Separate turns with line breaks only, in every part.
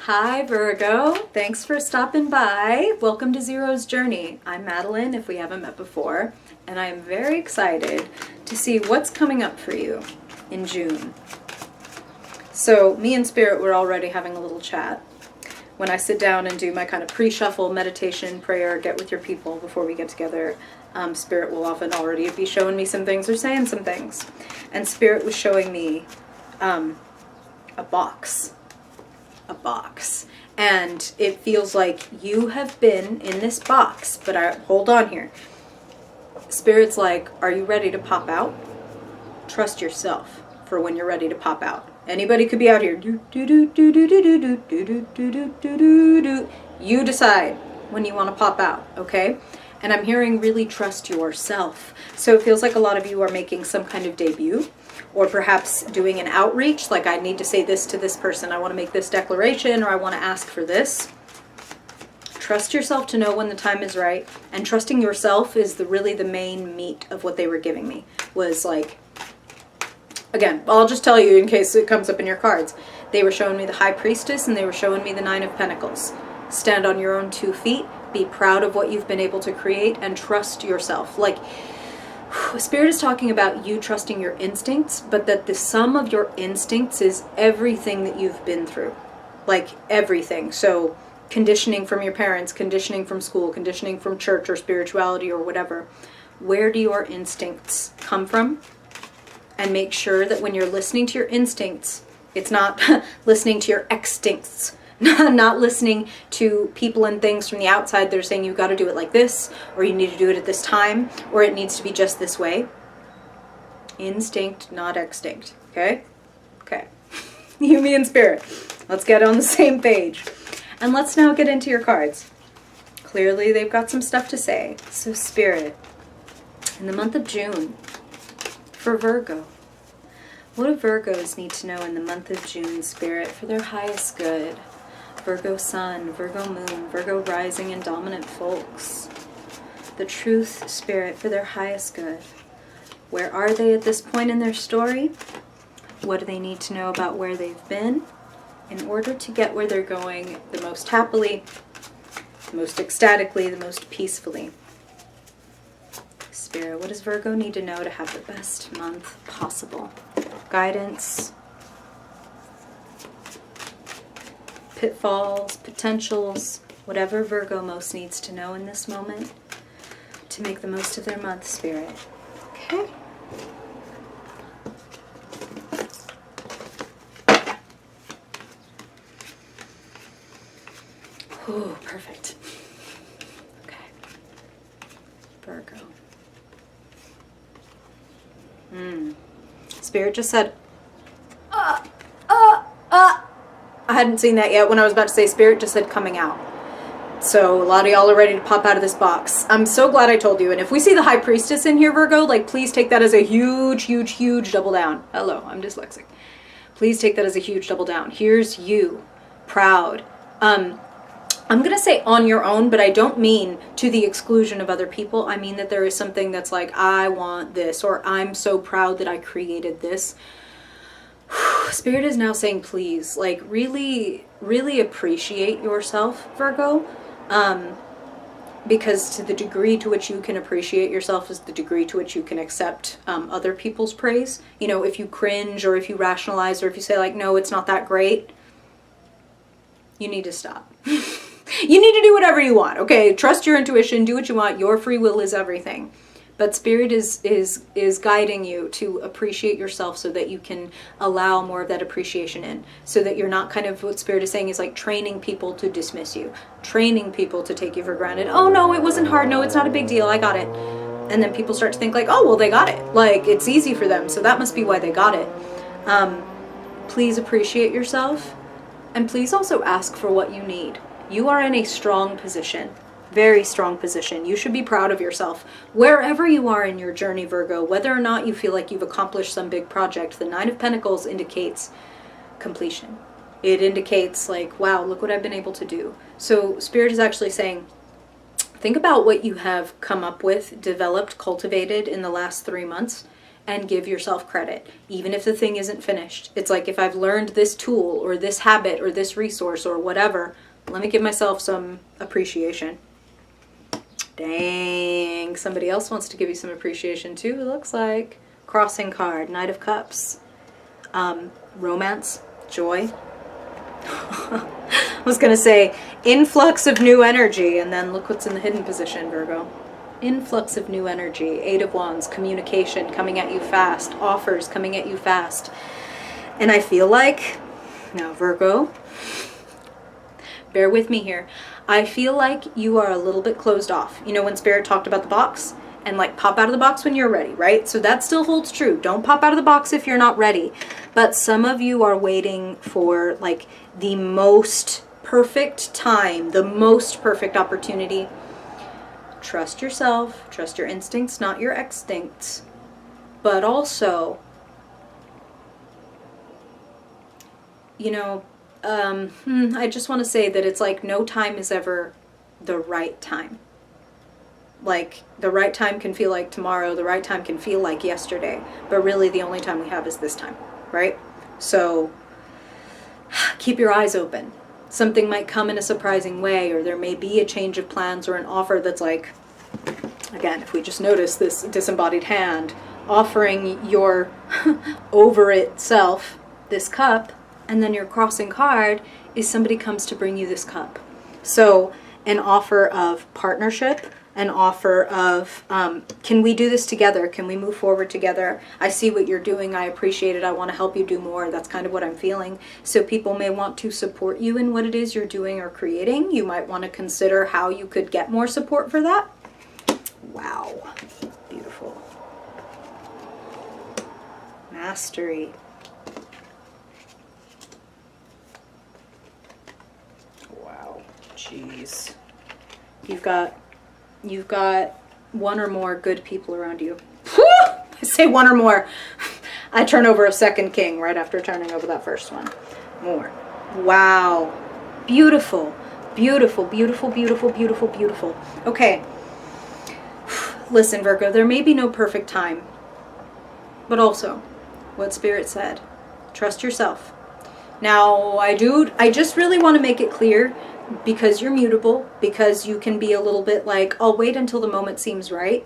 Hi Virgo, thanks for stopping by. Welcome to Zero's Journey. I'm Madeline, if we haven't met before, and I am very excited to see what's coming up for you in June. So me and Spirit were already having a little chat. When I sit down and do my kind of pre-shuffle meditation, prayer, get with your people before we get together, Spirit will often already be showing me some things or saying some things. And Spirit was showing me a box. And it feels like you have been in this box, but hold on here. Spirit's like, are you ready to pop out? Trust yourself for when you're ready to pop out. Anybody could be out here. You decide when you want to pop out, okay? And I'm hearing really trust yourself. So it feels like a lot of you are making some kind of debut, or perhaps doing an outreach, like I need to say this to this person, I want to make this declaration, or I want to ask for this. Trust yourself to know when the time is right, and trusting yourself is really the main meat of what they were giving me, was like, again, I'll just tell you in case it comes up in your cards. They were showing me the High Priestess, and they were showing me the Nine of Pentacles. Stand on your own 2 feet, be proud of what you've been able to create, and trust yourself. Like, Spirit is talking about you trusting your instincts, but that the sum of your instincts is everything that you've been through. Like, everything. So, conditioning from your parents, conditioning from school, conditioning from church or spirituality or whatever. Where do your instincts come from? And make sure that when you're listening to your instincts, it's not listening to your extincts. Not listening to people and things from the outside that are saying you've got to do it like this, or you need to do it at this time, or it needs to be just this way. Instinct, not extinct. Okay? Okay. You, me, and Spirit. Let's get on the same page. And let's now get into your cards. Clearly, they've got some stuff to say. So, Spirit, in the month of June, for Virgo, what do Virgos need to know in the month of June, Spirit, for their highest good? Virgo Sun, Virgo Moon, Virgo Rising, and Dominant folks. The truth, Spirit, for their highest good. Where are they at this point in their story? What do they need to know about where they've been in order to get where they're going the most happily, the most ecstatically, the most peacefully? Spirit, what does Virgo need to know to have the best month possible? Guidance, pitfalls, potentials, whatever Virgo most needs to know in this moment to make the most of their month, Spirit. Okay? Oh, perfect. Okay. Virgo. Spirit just said, I hadn't seen that yet when I was about to say Spirit just said coming out. So a lot of y'all are ready to pop out of this box. I'm so glad I told you. And if we see the High Priestess in here, Virgo, like please take that as a huge, huge, huge double down. Hello, I'm dyslexic. Please take that as a huge double down. Here's you, proud. I'm going to say on your own, but I don't mean to the exclusion of other people. I mean that there is something that's like, I want this, or I'm so proud that I created this. Spirit is now saying, please, like really, really appreciate yourself, Virgo. Because to the degree to which you can appreciate yourself is the degree to which you can accept other people's praise. You know, if you cringe or if you rationalize or if you say like, no, it's not that great, you need to stop. You need to do whatever you want, okay? Trust your intuition, do what you want. Your free will is everything. But Spirit is guiding you to appreciate yourself so that you can allow more of that appreciation in. So that you're not kind of, what Spirit is saying is like training people to dismiss you. Training people to take you for granted. Oh no, it wasn't hard. No, it's not a big deal. I got it. And then people start to think like, oh, well, they got it. Like, it's easy for them. So that must be why they got it. Please appreciate yourself. And please also ask for what you need. You are in a strong position. Very strong position. You should be proud of yourself. Wherever you are in your journey, Virgo, whether or not you feel like you've accomplished some big project, the Nine of Pentacles indicates completion. It indicates like, wow, look what I've been able to do. So Spirit is actually saying, think about what you have come up with, developed, cultivated in the last 3 months, and give yourself credit, even if the thing isn't finished. It's like, if I've learned this tool or this habit or this resource or whatever, let me give myself some appreciation. Dang, somebody else wants to give you some appreciation too, it looks like. Crossing card, Knight of Cups. Romance, joy. I was going to say influx of new energy, and then look what's in the hidden position, Virgo. Influx of new energy, Eight of Wands, communication coming at you fast, offers coming at you fast. And I feel like, now Virgo, bear with me here, I feel like you are a little bit closed off. You know when Spirit talked about the box? And like, pop out of the box when you're ready, right? So that still holds true. Don't pop out of the box if you're not ready. But some of you are waiting for like the most perfect time, the most perfect opportunity. Trust yourself, trust your instincts, not your extincts. But also, you know, I just want to say that it's like no time is ever the right time. Like, the right time can feel like tomorrow, the right time can feel like yesterday, but really the only time we have is this time, right? So keep your eyes open. Something might come in a surprising way, or there may be a change of plans or an offer that's like, again, if we just notice this disembodied hand offering your over itself this cup, and then your crossing card is somebody comes to bring you this cup. So an offer of partnership, an offer of, can we do this together? Can we move forward together? I see what you're doing. I appreciate it. I want to help you do more. That's kind of what I'm feeling. So people may want to support you in what it is you're doing or creating. You might want to consider how you could get more support for that. Wow. Beautiful. Mastery. Wow. Jeez. You've got one or more good people around you. I say one or more. I turn over a second king right after turning over that first one. More. Wow. Beautiful. Beautiful, beautiful, beautiful, beautiful, beautiful. Okay. Listen, Virgo, there may be no perfect time. But also, what Spirit said, trust yourself. Now, I just really want to make it clear, because you're mutable, because you can be a little bit like, I'll wait until the moment seems right.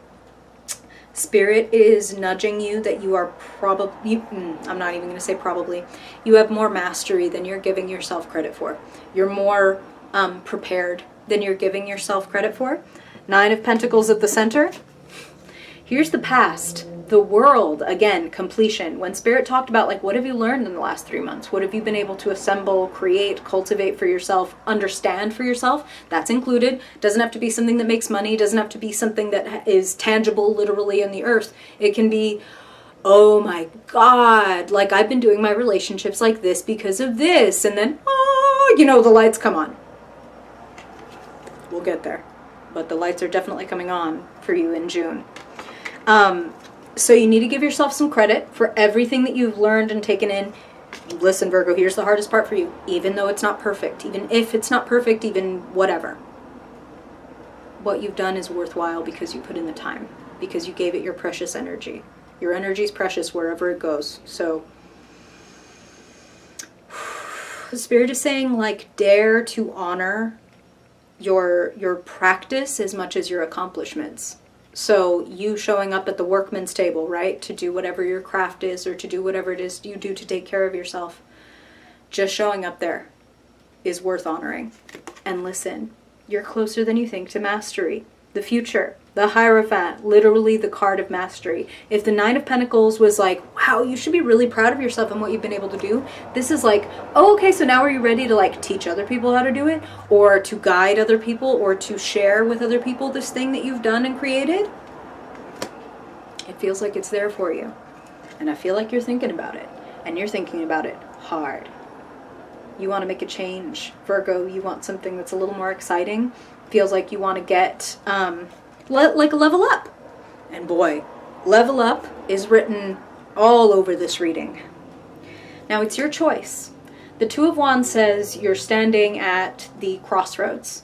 Spirit is nudging you that you are probably, I'm not even going to say probably, you have more mastery than you're giving yourself credit for. You're more prepared than you're giving yourself credit for. Nine of Pentacles at the center. Here's the past. The world, again, completion. When Spirit talked about, like, what have you learned in the last 3 months? What have you been able to assemble, create, cultivate for yourself, understand for yourself? That's included. Doesn't have to be something that makes money. Doesn't have to be something that is tangible literally in the earth. It can be, oh my God, like, I've been doing my relationships like this because of this. And then, oh, you know, the lights come on. We'll get there. But the lights are definitely coming on for you in June. So you need to give yourself some credit for everything that you've learned and taken in. Listen, Virgo, here's the hardest part for you. Even though it's not perfect, even if it's not perfect, even whatever. What you've done is worthwhile because you put in the time, because you gave it your precious energy. Your energy is precious wherever it goes. So the Spirit is saying, like, dare to honor your practice as much as your accomplishments. So you showing up at the workman's table, right, to do whatever your craft is, or to do whatever it is you do to take care of yourself, just showing up there is worth honoring. And listen, you're closer than you think to mastery. The future, the Hierophant, literally the card of mastery. If the Nine of Pentacles was like, wow, you should be really proud of yourself and what you've been able to do, this is like, oh, okay, so now are you ready to, like, teach other people how to do it, or to guide other people, or to share with other people this thing that you've done and created? It feels like it's there for you. And I feel like you're thinking about it, and you're thinking about it hard. You want to make a change, Virgo. You want something that's a little more exciting. Feels like you want to get like level up. And boy, level up is written all over this reading. Now it's your choice. The Two of Wands says you're standing at the crossroads.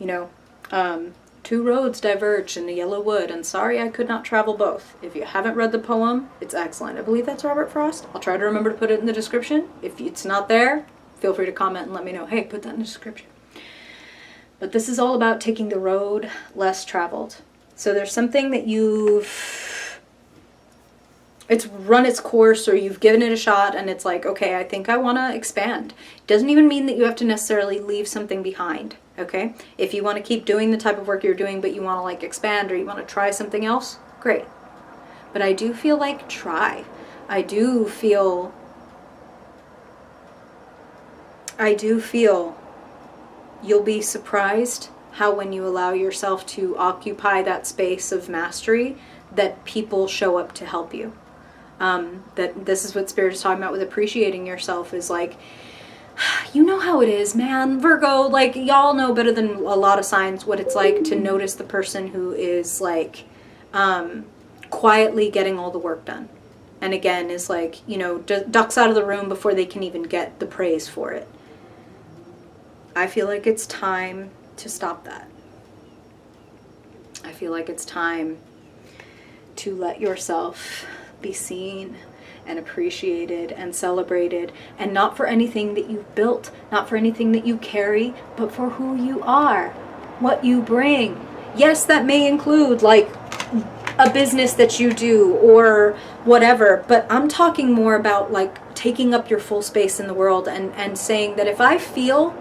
You know, two roads diverged in a yellow wood, and sorry I could not travel both. If you haven't read the poem, it's excellent. I believe that's Robert Frost. I'll try to remember to put it in the description. If it's not there, feel free to comment and let me know. Hey, put that in the description. But this is all about taking the road less traveled. So there's something that it's run its course, or you've given it a shot and it's like, okay, I think I want to expand. It doesn't even mean that you have to necessarily leave something behind, okay? If you want to keep doing the type of work you're doing, but you want to like expand or you want to try something else, great. But I do feel like try. I do feel you'll be surprised how when you allow yourself to occupy that space of mastery, that people show up to help you. That this is what Spirit is talking about with appreciating yourself, is like, you know how it is, man. Virgo, like, y'all know better than a lot of signs what it's like to notice the person who is like quietly getting all the work done. And again, is like, you know, ducks out of the room before they can even get the praise for it. I feel like it's time to stop that. I feel like it's time to let yourself be seen and appreciated and celebrated, and not for anything that you've built, not for anything that you carry, but for who you are, what you bring. Yes, that may include like a business that you do or whatever, but I'm talking more about like taking up your full space in the world and saying that if I feel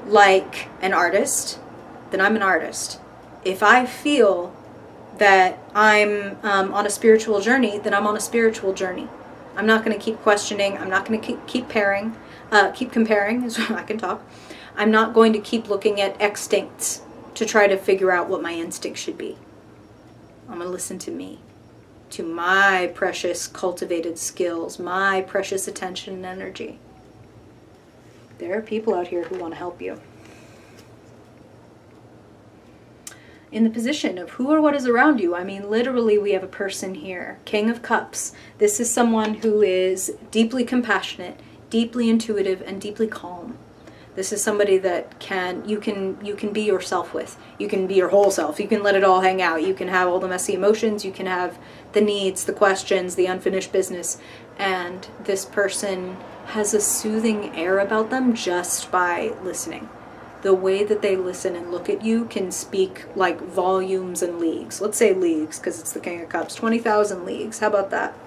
like an artist, then I'm an artist. If I feel that I'm on a spiritual journey, then I'm on a spiritual journey. I'm not going to keep questioning. I'm not going to keep comparing, is when I can talk. I'm not going to keep looking at extincts to try to figure out what my instinct should be. I'm going to listen to me, to my precious cultivated skills, my precious attention and energy. There are people out here who want to help you. In the position of who or what is around you, I mean, literally we have a person here, King of Cups. This is someone who is deeply compassionate, deeply intuitive, and deeply calm. This is somebody that you can be yourself with. You can be your whole self. You can let it all hang out. You can have all the messy emotions. You can have the needs, the questions, the unfinished business. And this person has a soothing air about them just by listening. The way that they listen and look at you can speak like volumes and leagues. Let's say leagues, because it's the King of Cups. 20,000 leagues. How about that?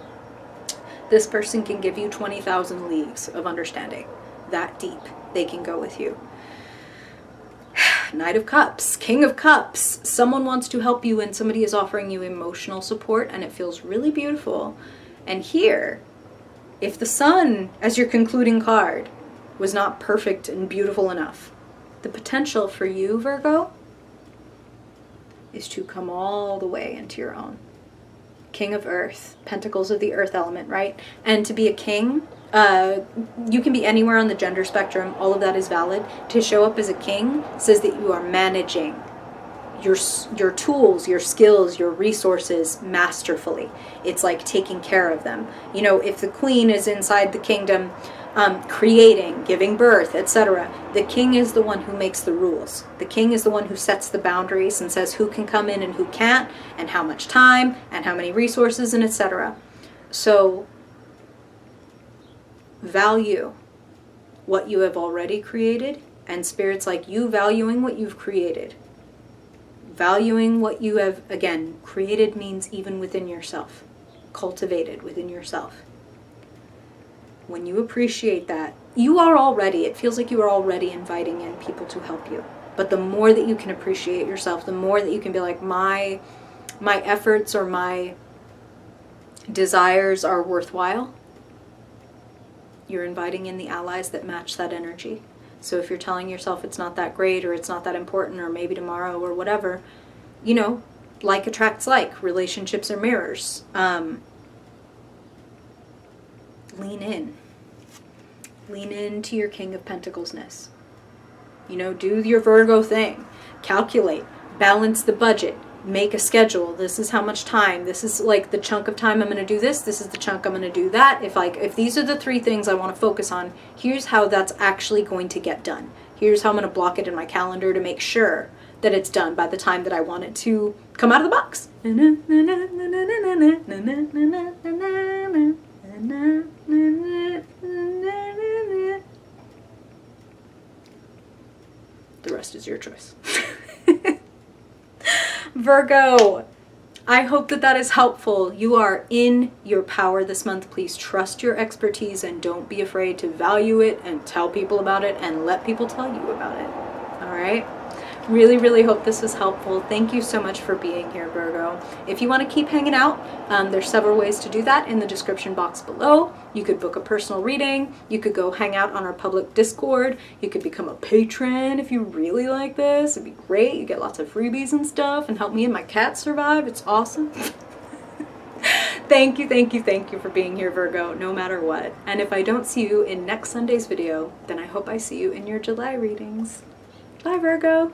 This person can give you 20,000 leagues of understanding. That deep they can go with you. Knight of Cups, King of Cups. Someone wants to help you and somebody is offering you emotional support, and it feels really beautiful. And here, if the Sun, as your concluding card, was not perfect and beautiful enough, the potential for you, Virgo, is to come all the way into your own. King of Earth, Pentacles of the Earth element, right? And to be a king, you can be anywhere on the gender spectrum. All of that is valid. To show up as a king says that you are managing your tools, your skills, your resources masterfully. It's like taking care of them. You know, if the queen is inside the kingdom, creating, giving birth, etc., the king is the one who makes the rules. The king is the one who sets the boundaries and says who can come in and who can't, and how much time, and how many resources, and etc. So value what you have already created, and Spirit's like you valuing what you've created. Valuing what you have, again, created means even within yourself, cultivated within yourself. When you appreciate that, you are already, it feels like you are already inviting in people to help you. But the more that you can appreciate yourself, the more that you can be like, my efforts or my desires are worthwhile, you're inviting in the allies that match that energy. So if you're telling yourself it's not that great or it's not that important or maybe tomorrow or whatever, you know, like attracts like. Relationships are mirrors. Lean in. Lean into your King of Pentacles-ness. You know, do your Virgo thing. Calculate. Balance the budget. make a schedule. This is how much time. This is like the chunk of time I'm going to do this. This is the chunk I'm going to do that. If these are the 3 things I want to focus on, here's how that's actually going to get done. Here's how I'm going to block it in my calendar to make sure that it's done by the time that I want it to come out of the box. The rest is your choice. Virgo, I hope that that is helpful. You are in your power this month. Please trust your expertise and don't be afraid to value it and tell people about it and let people tell you about it. All right? Really, really hope this was helpful. Thank you so much for being here, Virgo. If you want to keep hanging out, there's several ways to do that in the description box below. You could book a personal reading. You could go hang out on our public Discord. You could become a patron if you really like this. It'd be great. You get lots of freebies and stuff and help me and my cat survive. It's awesome. Thank you, thank you, thank you for being here, Virgo, no matter what. And if I don't see you in next Sunday's video, then I hope I see you in your July readings. Bye, Virgo.